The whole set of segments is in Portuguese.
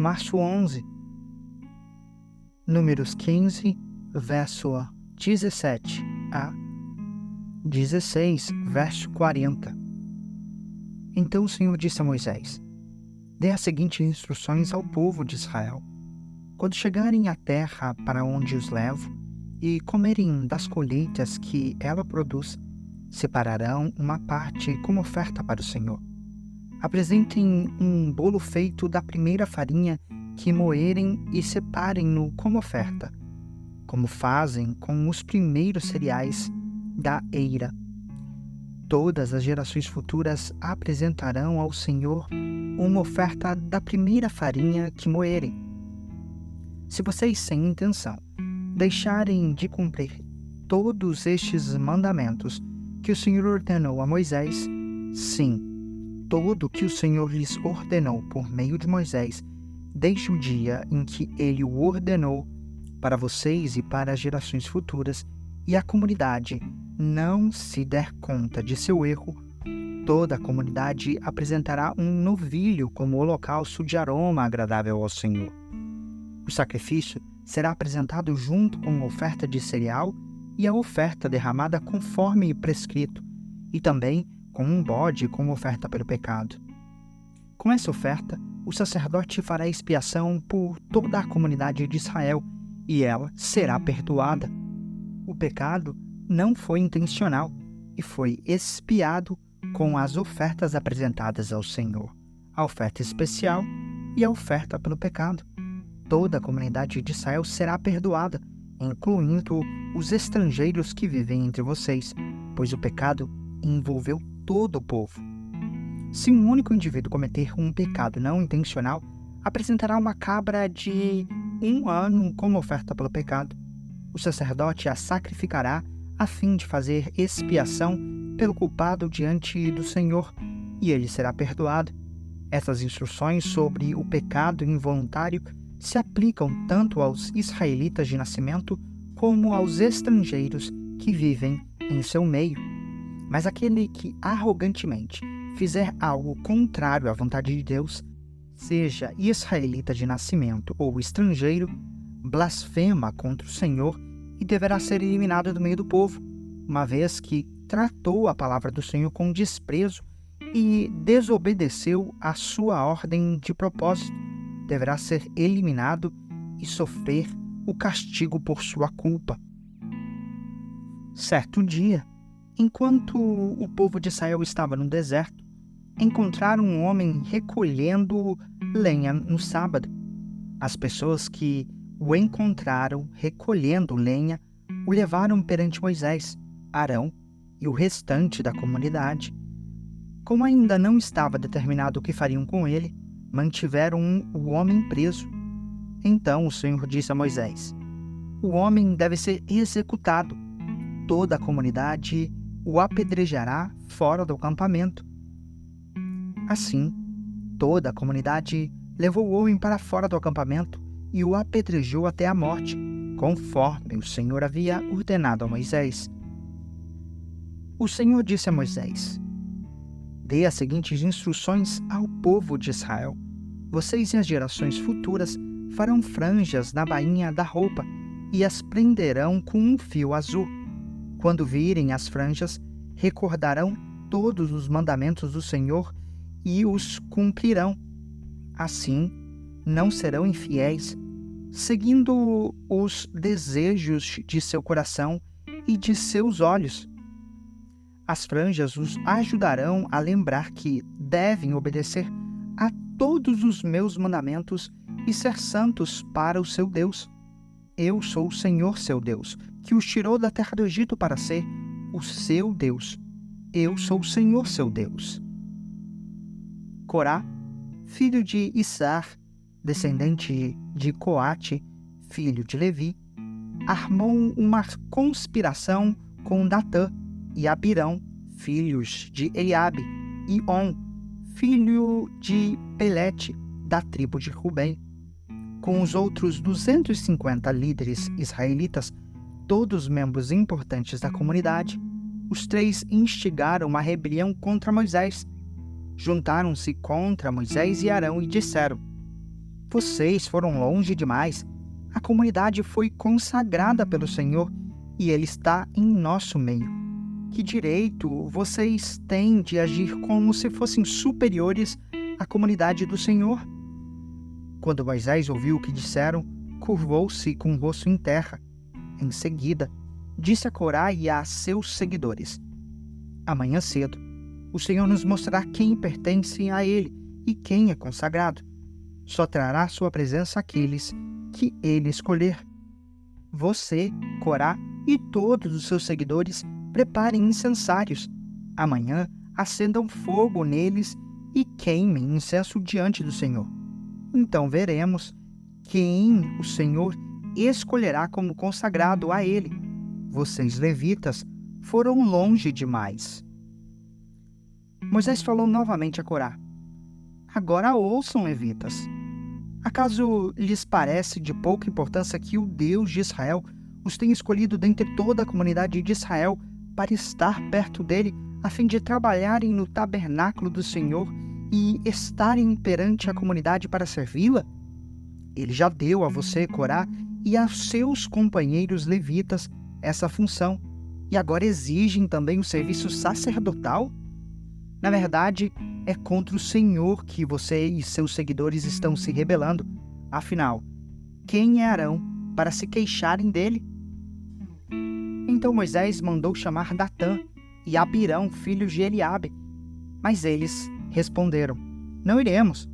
Março 11. Números 15, verso 17 a 16, verso 40. Então o Senhor disse a Moisés: dê as seguintes instruções ao povo de Israel. Quando chegarem à terra para onde os levo e comerem das colheitas que ela produz, separarão uma parte como oferta para o Senhor. Apresentem um bolo feito da primeira farinha que moerem e separem-no como oferta, como fazem com os primeiros cereais da eira. Todas as gerações futuras apresentarão ao Senhor uma oferta da primeira farinha que moerem. Se vocês, sem intenção, deixarem de cumprir todos estes mandamentos que o Senhor ordenou a Moisés, sim, tudo que o Senhor lhes ordenou por meio de Moisés, desde o dia em que ele o ordenou para vocês e para as gerações futuras, e a comunidade não se der conta de seu erro, toda a comunidade apresentará um novilho como holocausto de aroma agradável ao Senhor. O sacrifício será apresentado junto com a oferta de cereal e a oferta derramada conforme prescrito, e também com um bode como oferta pelo pecado. Com essa oferta, o sacerdote fará expiação por toda a comunidade de Israel, e ela será perdoada. O pecado não foi intencional e foi expiado com as ofertas apresentadas ao Senhor, a oferta especial e a oferta pelo pecado. Toda a comunidade de Israel será perdoada, incluindo os estrangeiros que vivem entre vocês, pois o pecado envolveu todo o povo. Se um único indivíduo cometer um pecado não intencional, apresentará uma cabra de 1 ano como oferta pelo pecado. O sacerdote a sacrificará a fim de fazer expiação pelo culpado diante do Senhor, e ele será perdoado. Essas instruções sobre o pecado involuntário se aplicam tanto aos israelitas de nascimento como aos estrangeiros que vivem em seu meio. Mas aquele que arrogantemente fizer algo contrário à vontade de Deus, seja israelita de nascimento ou estrangeiro, blasfema contra o Senhor e deverá ser eliminado do meio do povo, uma vez que tratou a palavra do Senhor com desprezo e desobedeceu a sua ordem de propósito. Deverá ser eliminado e sofrer o castigo por sua culpa. Certo dia, enquanto o povo de Israel estava no deserto, encontraram um homem recolhendo lenha no sábado. As pessoas que o encontraram recolhendo lenha o levaram perante Moisés, Arão e o restante da comunidade. Como ainda não estava determinado o que fariam com ele, mantiveram o homem preso. Então o Senhor disse a Moisés: o homem deve ser executado. Toda a comunidade o apedrejará fora do acampamento. Assim, toda a comunidade levou o homem para fora do acampamento e o apedrejou até a morte, conforme o Senhor havia ordenado a Moisés. O Senhor disse a Moisés: dê as seguintes instruções ao povo de Israel. Vocês e as gerações futuras farão franjas na bainha da roupa e as prenderão com um fio azul. Quando virem as franjas, recordarão todos os mandamentos do Senhor e os cumprirão. Assim, não serão infiéis, seguindo os desejos de seu coração e de seus olhos. As franjas os ajudarão a lembrar que devem obedecer a todos os meus mandamentos e ser santos para o seu Deus. Eu sou o Senhor seu Deus, que os tirou da terra do Egito para ser o seu Deus. Eu sou o Senhor seu Deus. Corá, filho de Issar, descendente de Coate, filho de Levi, armou uma conspiração com Datã e Abirão, filhos de Eliabe, e On, filho de Pelete, da tribo de Rubem. Com os outros 250 líderes israelitas, todos membros importantes da comunidade, os 3 instigaram uma rebelião contra Moisés. Juntaram-se contra Moisés e Arão e disseram: Vocês foram longe demais. A comunidade foi consagrada pelo Senhor e Ele está em nosso meio. Que direito vocês têm de agir como se fossem superiores à comunidade do Senhor?" Quando Moisés ouviu o que disseram, curvou-se com o rosto em terra. Em seguida, disse a Corá e a seus seguidores: "Amanhã cedo, o Senhor nos mostrará quem pertence a Ele e quem é consagrado. Só trará sua presença àqueles que Ele escolher. Você, Corá e todos os seus seguidores preparem incensários. Amanhã acendam fogo neles e queimem incenso diante do Senhor. Então veremos quem o Senhor escolherá como consagrado a Ele. Vocês, levitas, foram longe demais." Moisés falou novamente a Corá: "Agora ouçam, levitas. Acaso lhes parece de pouca importância que o Deus de Israel os tenha escolhido dentre toda a comunidade de Israel para estar perto dele, a fim de trabalharem no tabernáculo do Senhor e estarem perante a comunidade para servi-la? Ele já deu a você, Corá, e a seus companheiros levitas essa função, e agora exigem também o serviço sacerdotal? Na verdade, é contra o Senhor que você e seus seguidores estão se rebelando. Afinal, quem é Arão para se queixarem dele?" Então Moisés mandou chamar Datã e Abirão, filhos de Eliabe. Mas eles responderam: "Não iremos.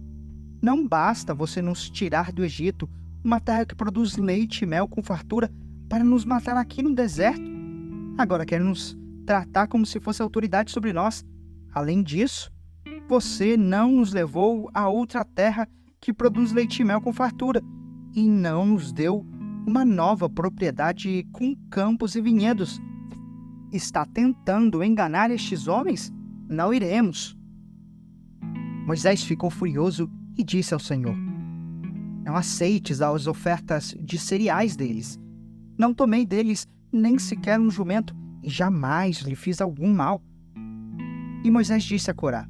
Não basta você nos tirar do Egito, uma terra que produz leite e mel com fartura, para nos matar aqui no deserto. Agora quer nos tratar como se fosse autoridade sobre nós. Além disso, você não nos levou a outra terra que produz leite e mel com fartura, e não nos deu uma nova propriedade com campos e vinhedos. Está tentando enganar estes homens? Não iremos." Moisés ficou furioso e disse ao Senhor: "Não aceites as ofertas de cereais deles. Não tomei deles nem sequer um jumento, e jamais lhe fiz algum mal." E Moisés disse a Corá: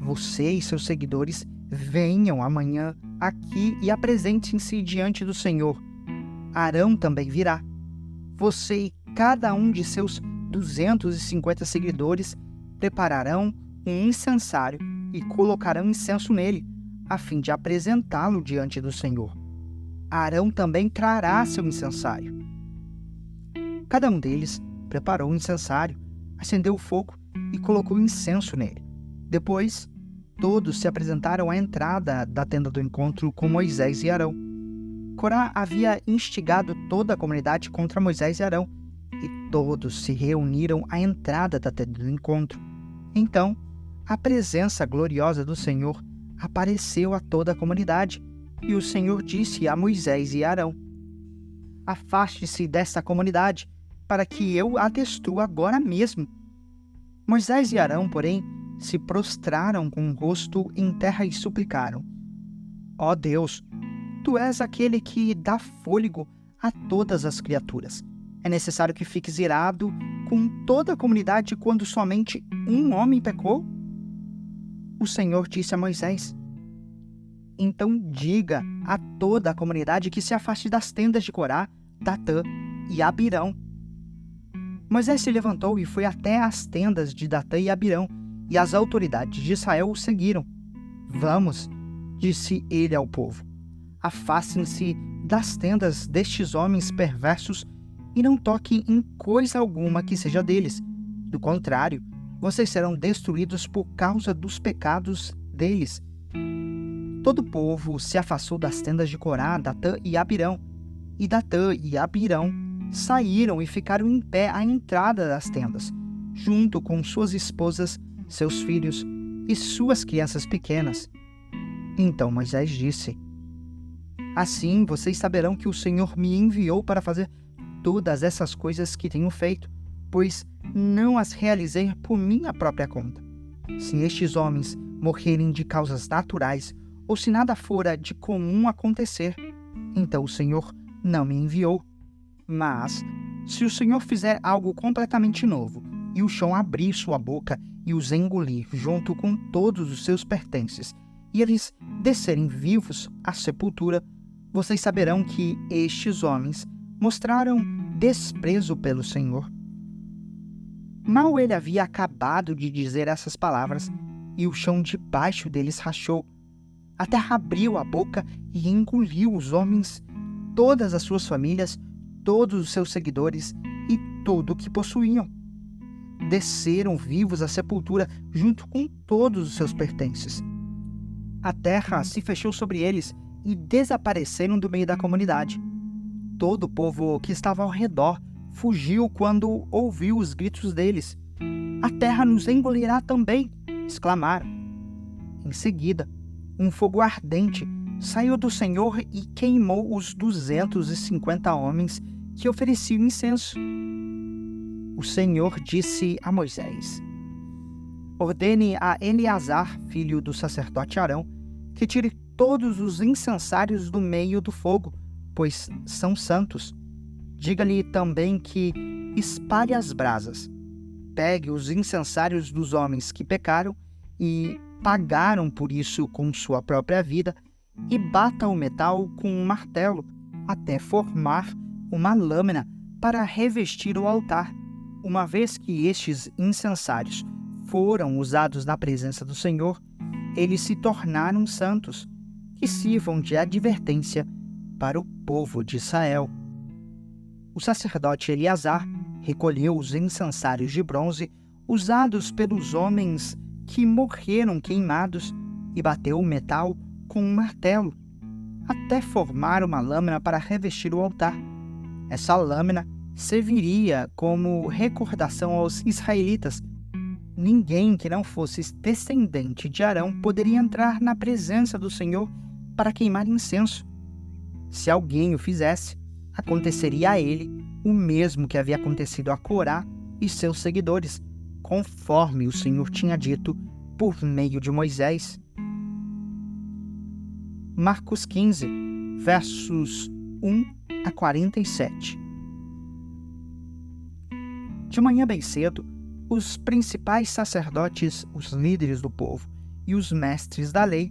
"Você e seus seguidores venham amanhã aqui e apresentem-se diante do Senhor. Arão também virá. Você e cada um de seus 250 seguidores prepararão um incensário e colocarão incenso nele, a fim de apresentá-lo diante do Senhor. Arão também trará seu incensário." Cada um deles preparou um incensário, acendeu o fogo e colocou incenso nele. Depois, todos se apresentaram à entrada da tenda do encontro com Moisés e Arão. Corá havia instigado toda a comunidade contra Moisés e Arão, e todos se reuniram à entrada da tenda do encontro. Então, a presença gloriosa do Senhor apareceu a toda a comunidade, e o Senhor disse a Moisés e Arão: "Afaste-se desta comunidade, para que eu a destrua agora mesmo." Moisés e Arão, porém, se prostraram com o rosto em terra e suplicaram: "Ó Deus, tu és aquele que dá fôlego a todas as criaturas. É necessário que fiques irado com toda a comunidade quando somente um homem pecou?" O Senhor disse a Moisés: "Então diga a toda a comunidade que se afaste das tendas de Corá, Datã e Abirão." Moisés se levantou e foi até as tendas de Datã e Abirão, e as autoridades de Israel o seguiram. "Vamos", disse ele ao povo, "afastem-se das tendas destes homens perversos e não toquem em coisa alguma que seja deles. Do contrário, vocês serão destruídos por causa dos pecados deles." Todo o povo se afastou das tendas de Corá, Datã e Abirão, e Datã e Abirão saíram e ficaram em pé à entrada das tendas, junto com suas esposas, seus filhos e suas crianças pequenas. Então Moisés disse: "Assim vocês saberão que o Senhor me enviou para fazer todas essas coisas que tenho feito, pois não as realizei por minha própria conta. Se estes homens morrerem de causas naturais, ou se nada fora de comum acontecer, então o Senhor não me enviou. Mas, se o Senhor fizer algo completamente novo, e o chão abrir sua boca e os engolir junto com todos os seus pertences, e eles descerem vivos à sepultura, vocês saberão que estes homens mostraram desprezo pelo Senhor. Mal ele havia acabado de dizer essas palavras, e o chão debaixo deles rachou. A terra abriu a boca e engoliu os homens, todas as suas famílias, todos os seus seguidores e tudo o que possuíam. Desceram vivos à sepultura junto com todos os seus pertences. A terra se fechou sobre eles e desapareceram do meio da comunidade. Todo o povo que estava ao redor fugiu quando ouviu os gritos deles. "A terra nos engolirá também!" exclamaram. Em seguida, um fogo ardente saiu do Senhor e queimou os 250 homens que ofereciam incenso. O Senhor disse a Moisés: "Ordene a Eleazar, filho do sacerdote Arão, que tire todos os incensários do meio do fogo, pois são santos. Diga-lhe também que espalhe as brasas. Pegue os incensários dos homens que pecaram e pagaram por isso com sua própria vida e bata o metal com um martelo até formar uma lâmina para revestir o altar. Uma vez que estes incensários foram usados na presença do Senhor, eles se tornaram santos, que sirvam de advertência para o povo de Israel." O sacerdote Eleazar recolheu os incensários de bronze usados pelos homens que morreram queimados e bateu o metal com um martelo, até formar uma lâmina para revestir o altar. Essa lâmina serviria como recordação aos israelitas. Ninguém que não fosse descendente de Arão poderia entrar na presença do Senhor para queimar incenso. Se alguém o fizesse, aconteceria a ele o mesmo que havia acontecido a Corá e seus seguidores, conforme o Senhor tinha dito por meio de Moisés. Marcos 15, versos 1 a 47. De manhã bem cedo, os principais sacerdotes, os líderes do povo e os mestres da lei,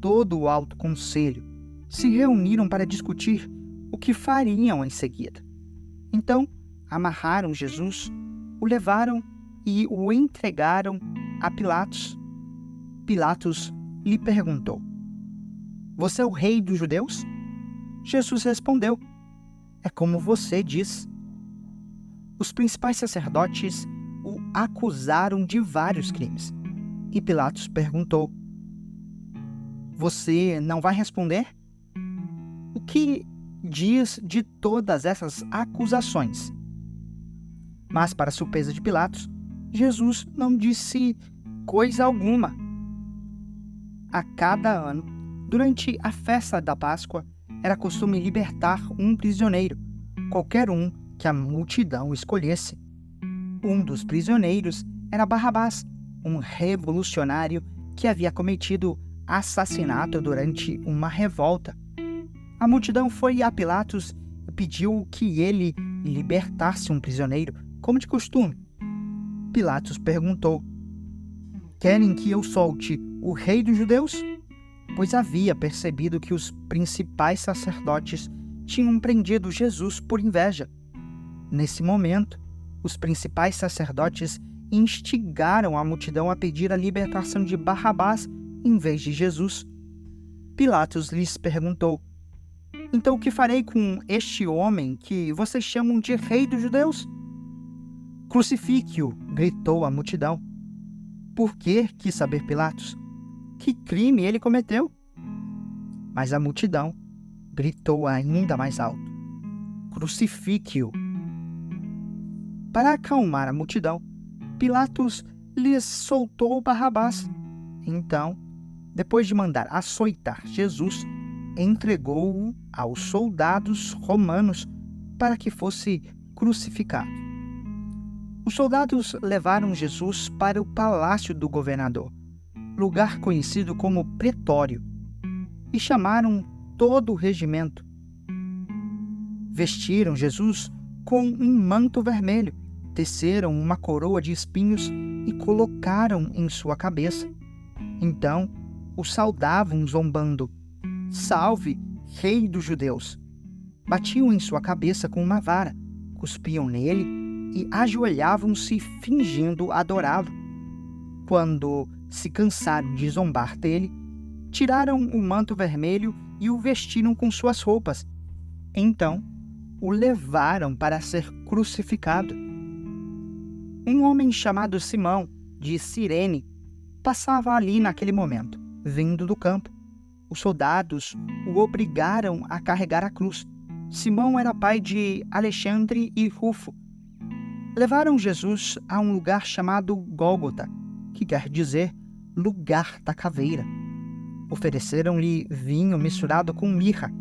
todo o alto conselho, se reuniram para discutir o que fariam em seguida. Então, amarraram Jesus, o levaram e o entregaram a Pilatos. Pilatos lhe perguntou: "Você é o rei dos judeus?" Jesus respondeu: "É como você diz." Os principais sacerdotes o acusaram de vários crimes. E Pilatos perguntou: "Você não vai responder? O que diz de todas essas acusações?" Mas, para surpresa de Pilatos, Jesus não disse coisa alguma. A cada ano, durante a festa da Páscoa, era costume libertar um prisioneiro, qualquer um que a multidão escolhesse. Um dos prisioneiros era Barrabás, um revolucionário que havia cometido assassinato durante uma revolta. A multidão foi a Pilatos e pediu que ele libertasse um prisioneiro, como de costume. Pilatos perguntou: "Querem que eu solte o rei dos judeus?" Pois havia percebido que os principais sacerdotes tinham prendido Jesus por inveja. Nesse momento, os principais sacerdotes instigaram a multidão a pedir a libertação de Barrabás em vez de Jesus. Pilatos lhes perguntou: "Então o que farei com este homem que vocês chamam de rei dos judeus?" "Crucifique-o!" gritou a multidão. "Por que?" quis saber Pilatos. "Que crime ele cometeu?" Mas a multidão gritou ainda mais alto: "Crucifique-o!" Para acalmar a multidão, Pilatos lhes soltou Barrabás. Então, depois de mandar açoitar Jesus, entregou-o aos soldados romanos para que fosse crucificado. Os soldados levaram Jesus para o palácio do governador, lugar conhecido como Pretório, e chamaram todo o regimento. Vestiram Jesus com um manto vermelho, teceram uma coroa de espinhos e colocaram em sua cabeça. Então, o saudavam zombando: "Salve, Rei dos Judeus!" Batiam em sua cabeça com uma vara, cuspiam nele e ajoelhavam-se fingindo adorá-lo. Quando se cansaram de zombar dele, tiraram o manto vermelho e o vestiram com suas roupas. Então, o levaram para ser crucificado. Um homem chamado Simão, de Cirene, passava ali naquele momento, vindo do campo. Os soldados o obrigaram a carregar a cruz. Simão era pai de Alexandre e Rufo. Levaram Jesus a um lugar chamado Gólgota, que quer dizer lugar da caveira. Ofereceram-lhe vinho misturado com mirra,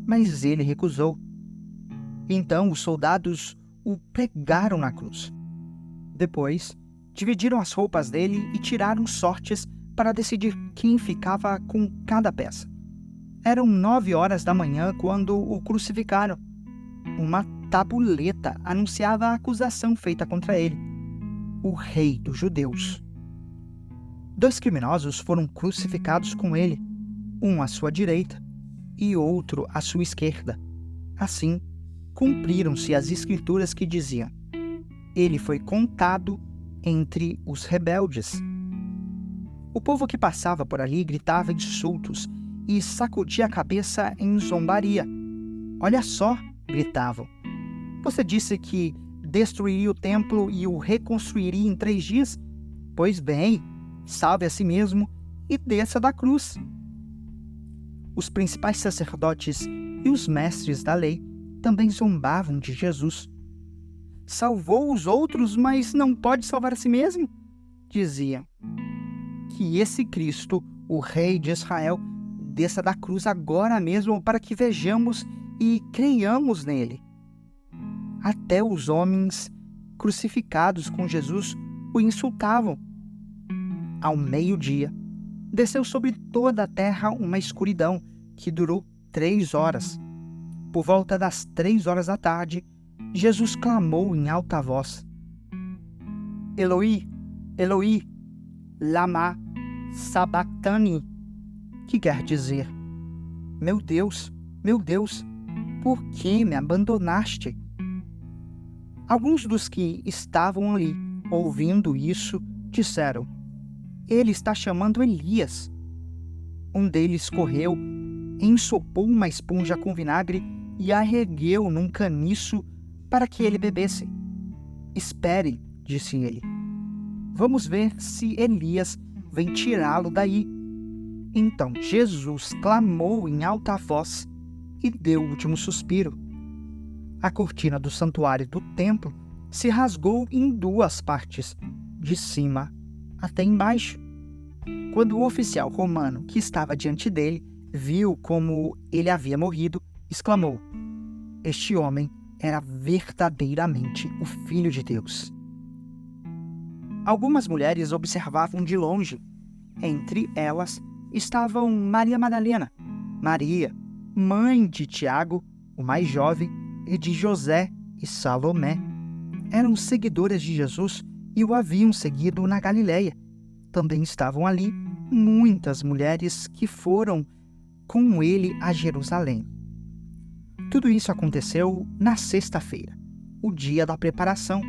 mas ele recusou. Então os soldados o pregaram na cruz. Depois, dividiram as roupas dele e tiraram sortes para decidir quem ficava com cada peça. Eram 9 horas da manhã quando o crucificaram. Uma tabuleta anunciava a acusação feita contra ele: o Rei dos Judeus. 2 criminosos foram crucificados com ele, um à sua direita e outro à sua esquerda. Assim, cumpriram-se as escrituras que diziam: ele foi contado entre os rebeldes. O povo que passava por ali gritava insultos e sacudia a cabeça em zombaria. "Olha só", gritavam, "você disse que destruiria o templo e o reconstruiria em 3 dias? Pois bem, salve a si mesmo e desça da cruz." Os principais sacerdotes e os mestres da lei também zombavam de Jesus. "Salvou os outros, mas não pode salvar a si mesmo?" diziam. "Que esse Cristo, o Rei de Israel, desça da cruz agora mesmo para que vejamos e creiamos nele." Até os homens crucificados com Jesus o insultavam. Ao meio-dia, desceu sobre toda a terra uma escuridão que durou 3 horas. Por volta das 3 horas da tarde, Jesus clamou em alta voz: "Eloi, Eloi, lama sabachthani", que quer dizer: meu Deus, por que me abandonaste?" Alguns dos que estavam ali, ouvindo isso, disseram: "Ele está chamando Elias." Um deles correu, ensopou uma esponja com vinagre e a ergueu num caniço para que ele bebesse. "Espere", disse ele. "Vamos ver se Elias vem tirá-lo daí." Então Jesus clamou em alta voz e deu o último suspiro. A cortina do santuário do templo se rasgou em 2 partes, de cima até embaixo. Quando o oficial romano que estava diante dele viu como ele havia morrido, exclamou: "Este homem era verdadeiramente o Filho de Deus." Algumas mulheres observavam de longe. Entre elas estavam Maria Madalena, Maria, mãe de Tiago, o mais jovem, e de José e Salomé. Eram seguidoras de Jesus e o haviam seguido na Galileia. Também estavam ali muitas mulheres que foram com ele a Jerusalém. Tudo isso aconteceu na sexta-feira, o dia da preparação,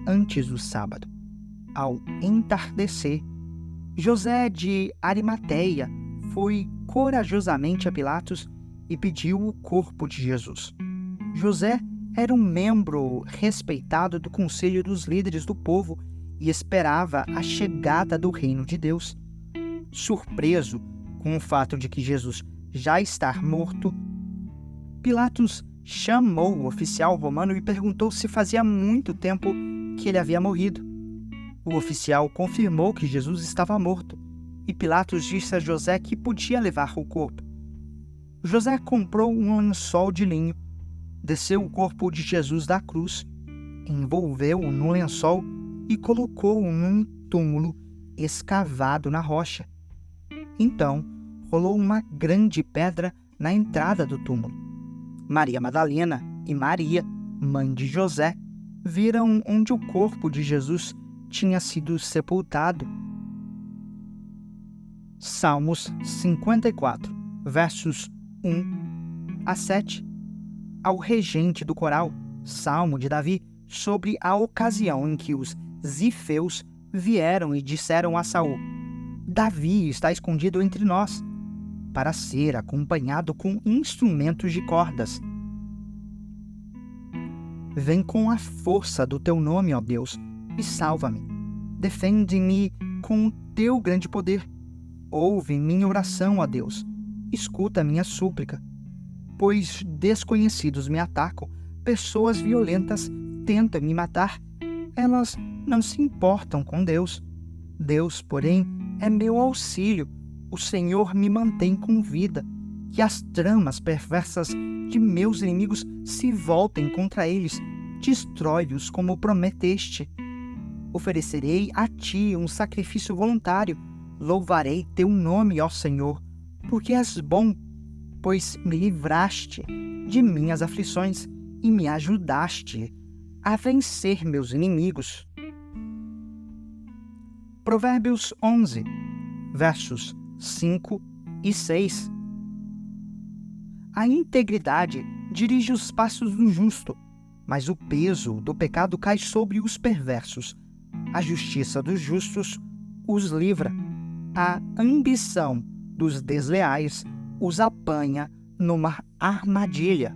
antes do sábado. Ao entardecer, José de Arimateia foi corajosamente a Pilatos e pediu o corpo de Jesus. José era um membro respeitado do conselho dos líderes do povo e esperava a chegada do reino de Deus. Surpreso com o fato de que Jesus já está morto, Pilatos chamou o oficial romano e perguntou se fazia muito tempo que ele havia morrido. O oficial confirmou que Jesus estava morto e Pilatos disse a José que podia levar o corpo. José comprou um lençol de linho, desceu o corpo de Jesus da cruz, envolveu-o no lençol e colocou-o num túmulo escavado na rocha. Então, rolou uma grande pedra na entrada do túmulo. Maria Madalena e Maria, mãe de José, viram onde o corpo de Jesus tinha sido sepultado. Salmos 54, versos 1 a 7. Ao regente do coral, Salmo de Davi, sobre a ocasião em que os zifeus vieram e disseram a Saul: Davi está escondido entre nós, para ser acompanhado com instrumentos de cordas. Vem com a força do teu nome, ó Deus, e salva-me. Defende-me com o teu grande poder. Ouve minha oração, ó Deus. Escuta minha súplica. Pois desconhecidos me atacam, pessoas violentas tentam me matar. Elas não se importam com Deus. Deus, porém, é meu auxílio. O Senhor me mantém com vida. Que as tramas perversas de meus inimigos se voltem contra eles. Destrói-os como prometeste. Oferecerei a ti um sacrifício voluntário. Louvarei teu nome, ó Senhor, porque és bom, pois me livraste de minhas aflições e me ajudaste a vencer meus inimigos. Provérbios 11, versos 5 e 6. A integridade dirige os passos do justo, mas o peso do pecado cai sobre os perversos. A justiça dos justos os livra. A ambição dos desleais os apanha numa armadilha.